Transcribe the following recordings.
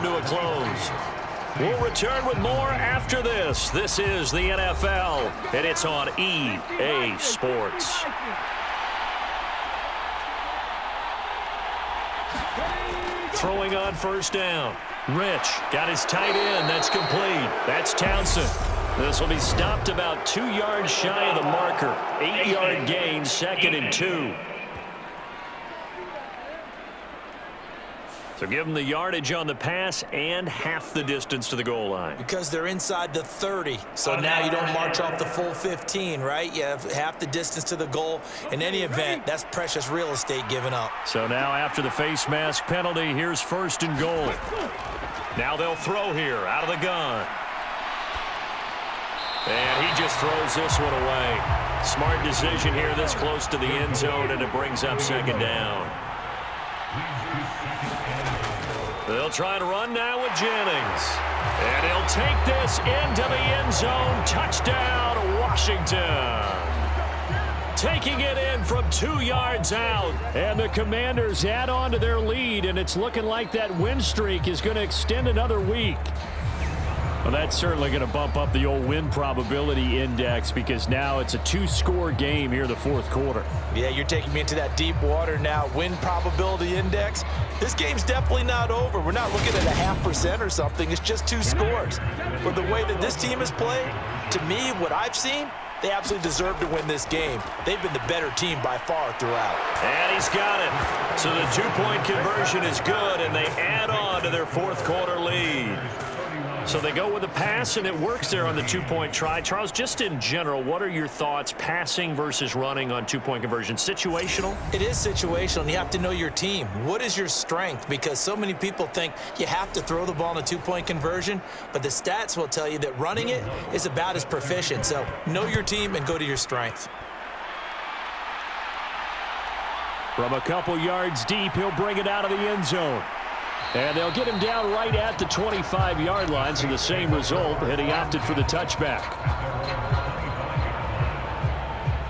to a close. We'll return with more after this. This is the NFL, and it's on EA Sports. Throwing on first down. Rich got his tight end. That's complete. That's Townsend. This will be stopped about 2 yards shy of the marker. 8-yard gain, 2nd and 2. So give them the yardage on the pass and half the distance to the goal line. Because they're inside the 30. So now you don't march off the full 15, right? You have half the distance to the goal. In any event, that's precious real estate given up. So now after the face mask penalty, here's 1st and goal. Now they'll throw here out of the gun. And he just throws this one away. Smart decision here this close to the end zone, and it brings up 2nd down. They'll try to run now with Jennings. And he'll take this into the end zone. Touchdown, Washington. Taking it in from 2 yards out. And the Commanders add on to their lead, and it's looking like that win streak is going to extend another week. Well, that's certainly going to bump up the old win probability index because now it's a 2-score game here in the 4th quarter. Yeah, you're taking me into that deep water now. Win probability index. This game's definitely not over. We're not looking at a 0.5% or something. It's just 2 scores. But the way that this team has played, to me, what I've seen, they absolutely deserve to win this game. They've been the better team by far throughout. And he's got it. So the 2-point conversion is good, and they add on to their 4th quarter lead. So they go with a pass, and it works there on the 2-point try. Charles, just in general, what are your thoughts passing versus running on 2-point conversion? Situational? It is situational, and you have to know your team. What is your strength? Because so many people think you have to throw the ball in a 2-point conversion, but the stats will tell you that running it is about as proficient. So know your team and go to your strength. From a couple yards deep, he'll bring it out of the end zone. And they'll get him down right at the 25-yard line, so the same result, and he opted for the touchback.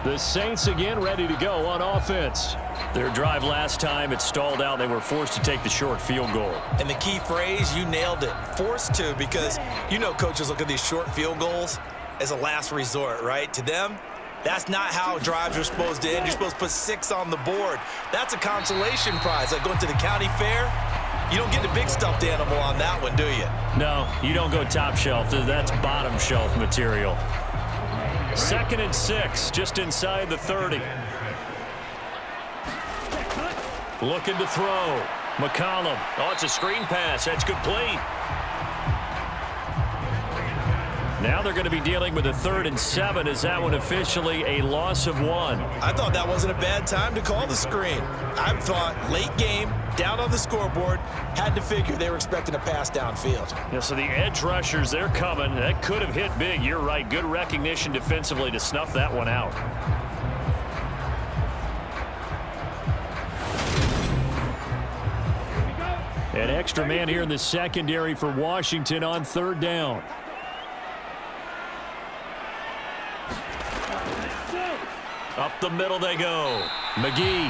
The Saints again ready to go on offense. Their drive last time, it stalled out. They were forced to take the short field goal. And the key phrase, you nailed it, forced to, because you know coaches look at these short field goals as a last resort, right? To them, that's not how drives are supposed to end. You're supposed to put 6 on the board. That's a consolation prize. Like going to the county fair, you don't get the big stuffed animal on that one, do you? No, you don't go top shelf. That's bottom shelf material. 2nd and 6, just inside the 30. Looking to throw. McCollum. Oh, it's a screen pass. That's complete. Now they're going to be dealing with a 3rd and 7. Is that one officially a loss of 1? I thought that wasn't a bad time to call the screen. I thought late game, down on the scoreboard, had to figure they were expecting a pass downfield. Yeah, so the edge rushers, they're coming. That could have hit big. You're right. Good recognition defensively to snuff that one out. An extra man here in the secondary for Washington on 3rd down. Up the middle they go. McGee.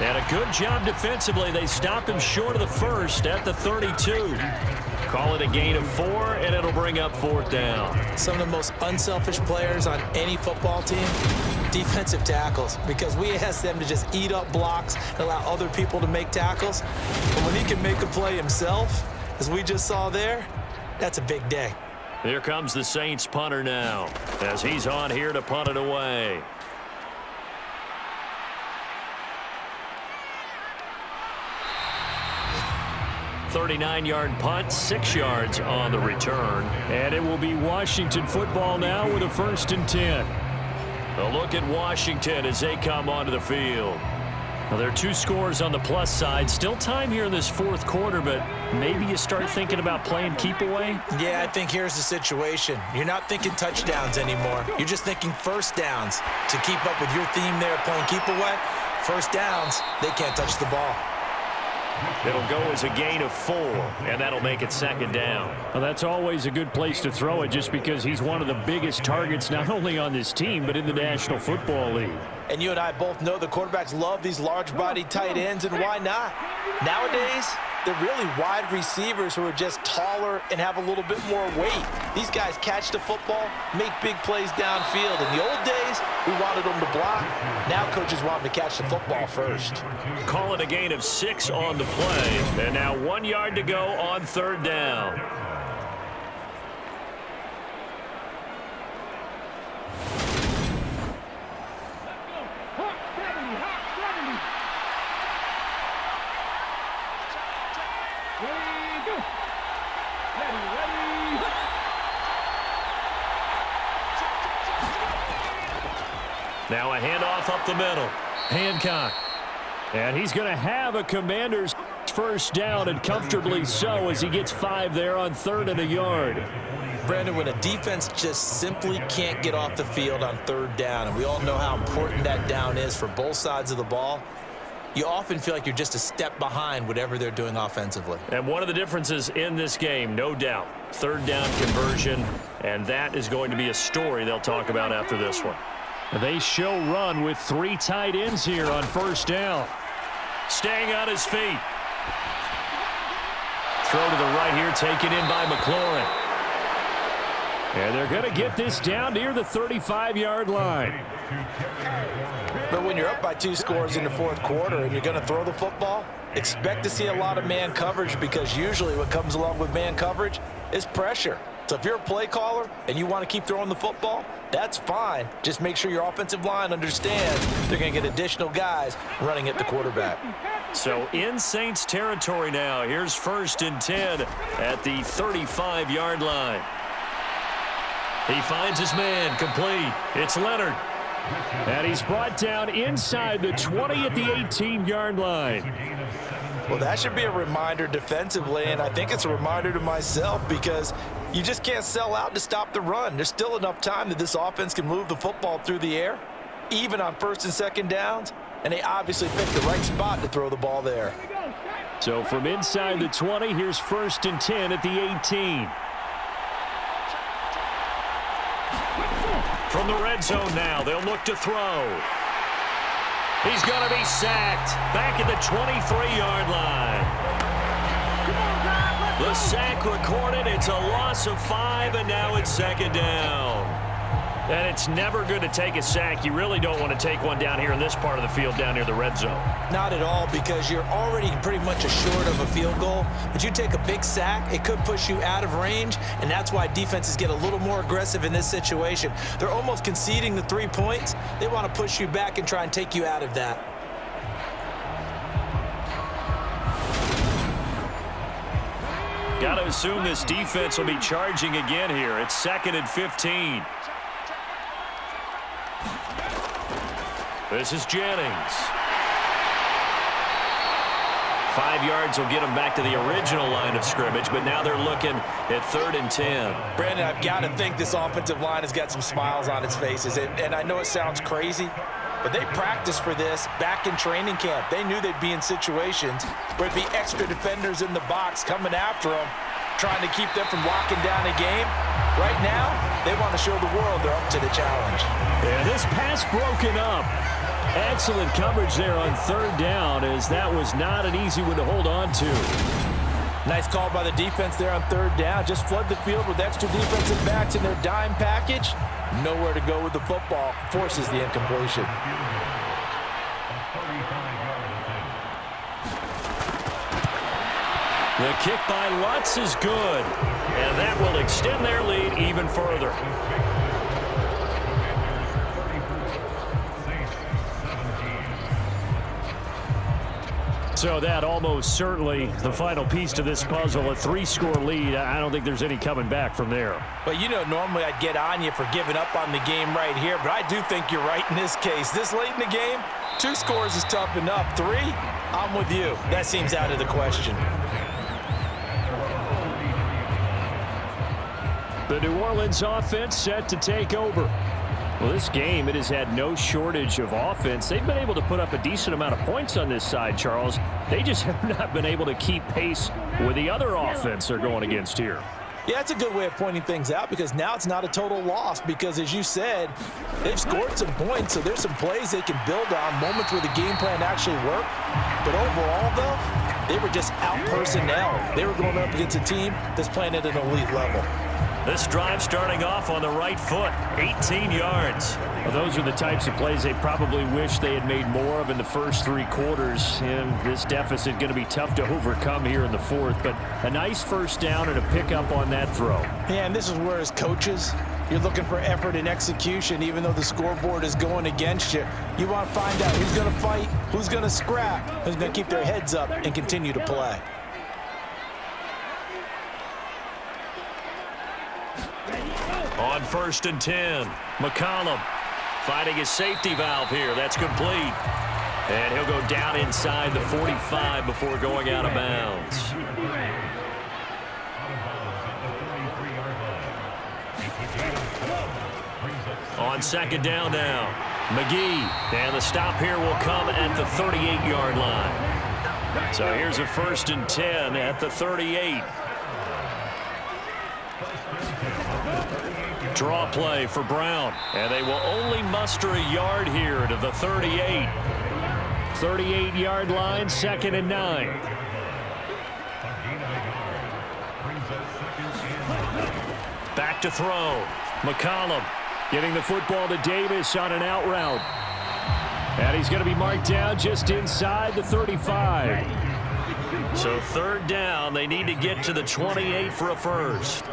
And a good job defensively. They stop him short of the 1st at the 32. Call it a gain of 4, and it'll bring up 4th down. Some of the most unselfish players on any football team, defensive tackles, because we ask them to just eat up blocks and allow other people to make tackles. But when he can make a play himself, as we just saw there, that's a big day. Here comes the Saints punter now, as he's on here to punt it away. 39-yard punt, 6 yards on the return. And it will be Washington football now with a 1st and 10. A look at Washington as they come onto the field. Well, there are 2 scores on the plus side. Still time here in this 4th quarter, but maybe you start thinking about playing keep away? Yeah, I think here's the situation. You're not thinking touchdowns anymore. You're just thinking 1st downs. To keep up with your theme there, playing keep away, 1st downs, they can't touch the ball. It'll go as a gain of 4, and that'll make it 2nd down. Well, that's always a good place to throw it just because he's one of the biggest targets not only on this team but in the National Football League. And you and I both know the quarterbacks love these large-bodied tight ends, and why not? Nowadays, they're really wide receivers who are just taller and have a little bit more weight. These guys catch the football, make big plays downfield. In the old days, we wanted them to block. Now coaches want them to catch the football first. Call it a gain of 6 on the play. And now 1 yard to go on third down. Now a handoff up the middle. Hancock. And he's going to have a Commander's first down, and comfortably so, as he gets 5 there on 3rd and a yard. Brandon, when a defense just simply can't get off the field on 3rd down, and we all know how important that down is for both sides of the ball, you often feel like you're just a step behind whatever they're doing offensively. And one of the differences in this game, no doubt, 3rd down conversion, and that is going to be a story they'll talk about after this one. They show run with 3 tight ends here on 1st down. Staying on his feet. Throw to the right here, taken in by McLaurin. And they're going to get this down near the 35-yard line. But when you're up by 2 scores in the 4th quarter and you're going to throw the football, expect to see a lot of man coverage, because usually what comes along with man coverage is pressure. So if you're a play caller and you want to keep throwing the football, that's fine. Just make sure your offensive line understands they're going to get additional guys running at the quarterback. So in Saints territory now. Here's 1st and 10 at the 35-yard line. He finds his man, complete. It's Leonard. And he's brought down inside the 20 at the 18-yard line. Well, that should be a reminder defensively, and I think it's a reminder to myself, because you just can't sell out to stop the run. There's still enough time that this offense can move the football through the air, even on 1st and 2nd downs, and they obviously picked the right spot to throw the ball there. So from inside the 20, here's 1st and 10 at the 18. From the red zone now, they'll look to throw. He's going to be sacked back at the 23-yard line. The sack recorded. It's a loss of 5, and now it's 2nd down. And it's never good to take a sack. You really don't want to take one down here in this part of the field, down near the red zone. Not at all, because you're already pretty much assured of a field goal. But you take a big sack, it could push you out of range, and that's why defenses get a little more aggressive in this situation. They're almost conceding the 3 points. They want to push you back and try and take you out of that. Got to assume this defense will be charging again here. It's 2nd and 15. This is Jennings. 5 yards will get them back to the original line of scrimmage, but now they're looking at 3rd and 10. Brandon, I've got to think this offensive line has got some smiles on its faces, and I know it sounds crazy, but they practiced for this back in training camp. They knew they'd be in situations where it'd be extra defenders in the box coming after them, trying to keep them from locking down a game. Right now, they want to show the world they're up to the challenge. And this pass broken up. Excellent coverage there on 3rd down, as that was not an easy one to hold on to. Nice call by the defense there on 3rd down. Just flood the field with extra defensive backs in their dime package. Nowhere to go with the football. Forces the incompletion. The kick by Lutz is good, and that will extend their lead even further. So that almost certainly the final piece to this puzzle, a 3-score lead. I don't think there's any coming back from there. But, you know, normally I'd get on you for giving up on the game right here, but I do think you're right in this case. This late in the game, 2 scores is tough enough. 3, I'm with you. That seems out of the question. The New Orleans offense set to take over. Well, this game, it has had no shortage of offense. They've been able to put up a decent amount of points on this side, Charles. They just have not been able to keep pace with the other offense they're going against here. Yeah, that's a good way of pointing things out, because now it's not a total loss, because as you said, they've scored some points, so there's some plays they can build on, moments where the game plan actually worked. But overall, though, They were just out-personnel. They were going up against a team that's playing at an elite level. This drive starting off on the right foot, 18 yards. Well, those are the types of plays they probably wish they had made more of in the first 3 quarters. And this deficit going to be tough to overcome here in the fourth. But a nice first down and a pickup on that throw. Yeah, and this is where as coaches, you're looking for effort and execution, even though the scoreboard is going against you. You want to find out who's going to fight, who's going to scrap, who's going to keep their heads up and continue to play. On 1st and 10, McCollum finding his safety valve here. That's complete. And he'll go down inside the 45 before going out of bounds. On 2nd down now, McGee. And the stop here will come at the 38-yard line. So here's a 1st and 10 at the 38. Draw play for Brown, and they will only muster a yard here to the 38. 38-yard line, 2nd and 9. Back to throw. McCollum getting the football to Davis on an out route. And he's going to be marked down just inside the 35. So 3rd down, they need to get to the 28 for a first.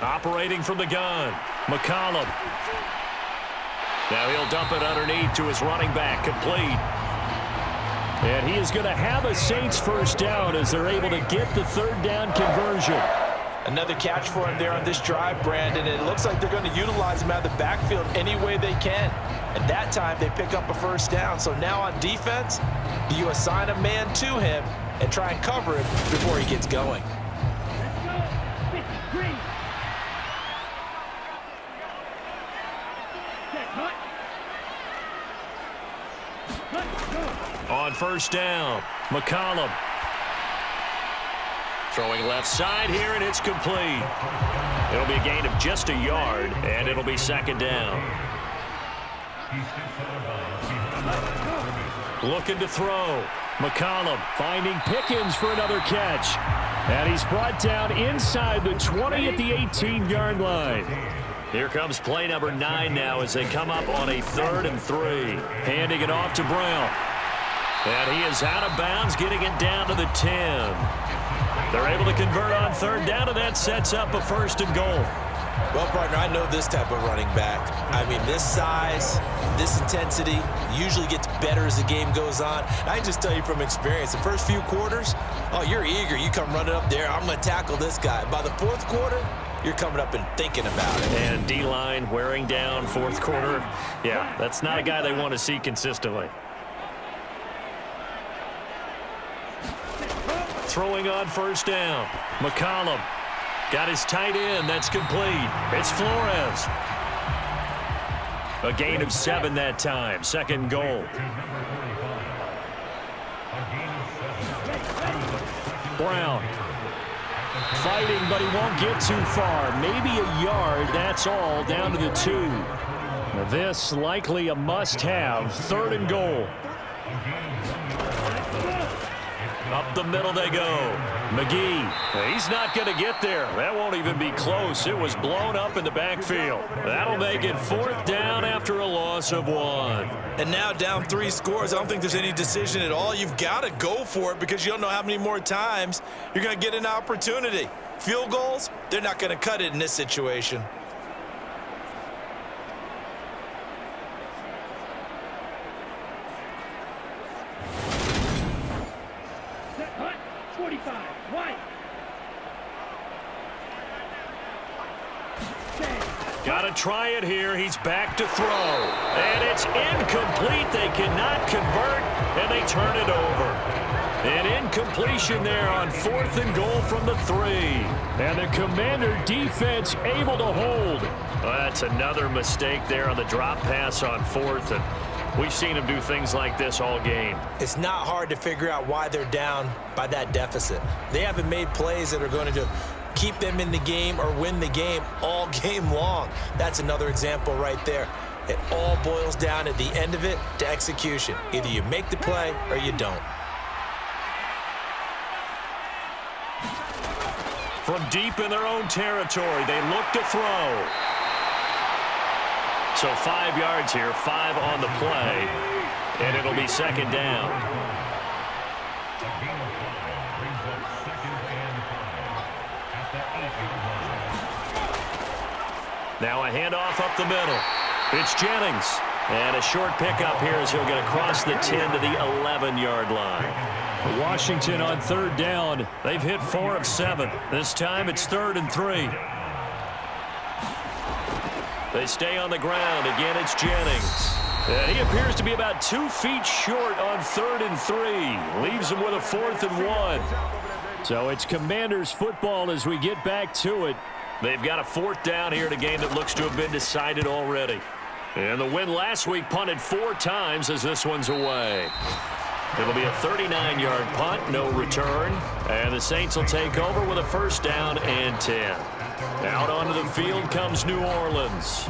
Operating from the gun, McCollum. Now he'll dump it underneath to his running back, complete. And he is going to have a Saints first down as they're able to get the 3rd down conversion. Another catch for him there on this drive, Brandon. And it looks like they're going to utilize him out of the backfield any way they can. At that time, they pick up a first down. So now on defense, you assign a man to him and try and cover him before he gets going. On 1st down, McCollum. Throwing left side here, and it's complete. It'll be a gain of just a yard, and it'll be 2nd down. Looking to throw. McCollum finding Pickens for another catch. And he's brought down inside the 20 at the 18-yard line. Here comes play number 9 now as they come up on a 3rd and 3. Handing it off to Brown. And he is out of bounds, getting it down to the 10. They're able to convert on 3rd down, and that sets up a 1st and goal. Well, partner, I know this type of running back. I mean, this size, this intensity usually gets better as the game goes on. And I can just tell you from experience, the first few quarters, oh, you're eager. You come running up there, I'm going to tackle this guy. By the 4th quarter, you're coming up and thinking about it. And D-line wearing down 4th quarter. Yeah, that's not a guy they want to see consistently. Throwing on 1st down. McCollum got his tight end. That's complete. It's Flores. A gain of 7 that time. 2nd goal. Brown fighting, but he won't get too far. Maybe a yard. That's all. Down to the 2. Now this likely a must-have. 3rd and goal. Up the middle they go. McGee, he's not going to get there. That won't even be close. It was blown up in the backfield. That'll make it 4th down after a loss of 1. And now down 3 scores. I don't think there's any decision at all. You've got to go for it because you don't know how many more times you're going to get an opportunity. Field goals, they're not going to cut it in this situation. Got to try it here. He's back to throw. And it's incomplete. They cannot convert, and they turn it over. An incompletion there on 4th and goal from the 3. And the Commander defense able to hold. Well, that's another mistake there on the drop pass on 4th. And we've seen them do things like this all game. It's not hard to figure out why they're down by that deficit. They haven't made plays that are going to keep them in the game or win the game all game long. That's another example right there. It all boils down at the end of it to execution. Either you make the play or you don't. From deep in their own territory, they look to throw. So 5 yards here, 5 on the play, and it'll be second down. Now a handoff up the middle. It's Jennings. And a short pickup here as he'll get across the 10 to the 11-yard line. Washington on third down. They've hit 4 of 7. This time it's 3rd and 3. They stay on the ground. Again, it's Jennings. And he appears to be about 2 feet short on 3rd and 3. Leaves him with a 4th and 1. So it's Commanders football as we get back to it. They've got a 4th down here in a game that looks to have been decided already. And the win last week punted 4 times as this one's away. It'll be a 39-yard punt, no return. And the Saints will take over with a 1st down and 10. Out onto the field comes New Orleans.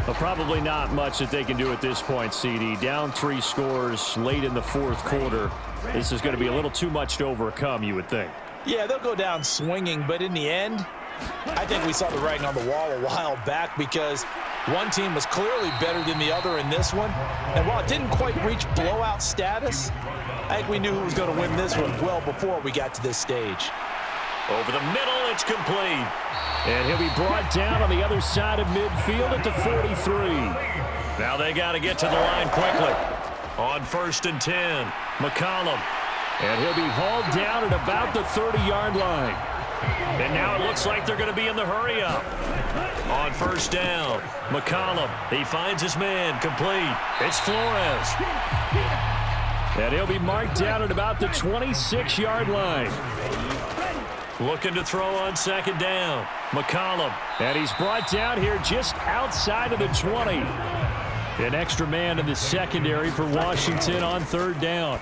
Well, probably not much that they can do at this point, CD. Down 3 scores late in the 4th quarter. This is going to be a little too much to overcome, you would think. Yeah, they'll go down swinging, but in the end, I think we saw the writing on the wall a while back because one team was clearly better than the other in this one. And while it didn't quite reach blowout status, I think we knew who was going to win this one well before we got to this stage. Over the middle, it's complete. And he'll be brought down on the other side of midfield at the 43. Now they got to get to the line quickly. On 1st and 10, McCollum. And he'll be hauled down at about the 30-yard line. And now it looks like they're going to be in the hurry-up. On 1st down, McCollum. He finds his man, complete. It's Flores. And he'll be marked down at about the 26-yard line. Looking to throw on 2nd down, McCollum. And he's brought down here just outside of the 20. An extra man in the secondary for Washington on 3rd down.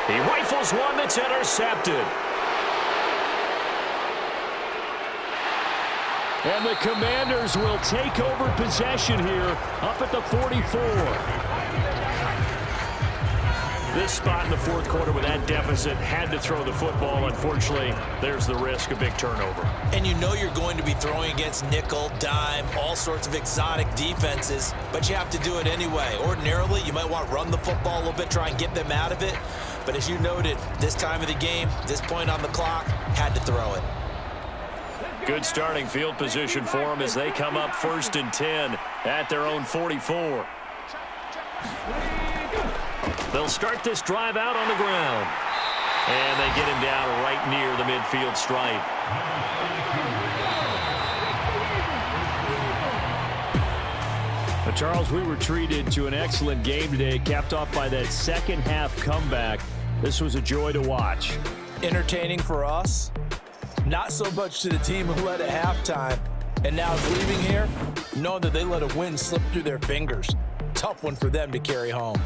He rifles one that's intercepted. And the Commanders will take over possession here up at the 44. This spot in the 4th quarter with that deficit had to throw the football. Unfortunately, there's the risk of big turnover. And you know you're going to be throwing against nickel, dime, all sorts of exotic defenses, but you have to do it anyway. Ordinarily, you might want to run the football a little bit, try and get them out of it. But as you noted, this time of the game, this point on the clock, had to throw it. Good starting field position for them as they come up 1st and 10 at their own 44. They'll start this drive out on the ground. And they get him down right near the midfield stripe. But Charles, we were treated to an excellent game today, capped off by that second half comeback. This was a joy to watch. Entertaining for us. Not so much to the team who led at halftime. And now leaving here, knowing that they let a win slip through their fingers. Tough one for them to carry home.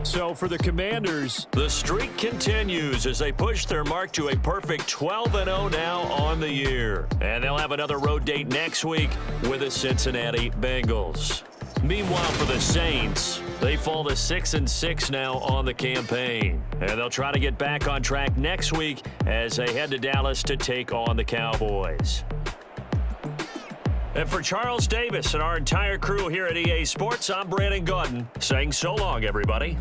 So for the Commanders, the streak continues as they push their mark to a perfect 12-0 now on the year. And they'll have another road date next week with the Cincinnati Bengals. Meanwhile, for the Saints, they fall to 6-6 now on the campaign. And they'll try to get back on track next week as they head to Dallas to take on the Cowboys. And for Charles Davis and our entire crew here at EA Sports, I'm Brandon Gaudin saying so long, everybody.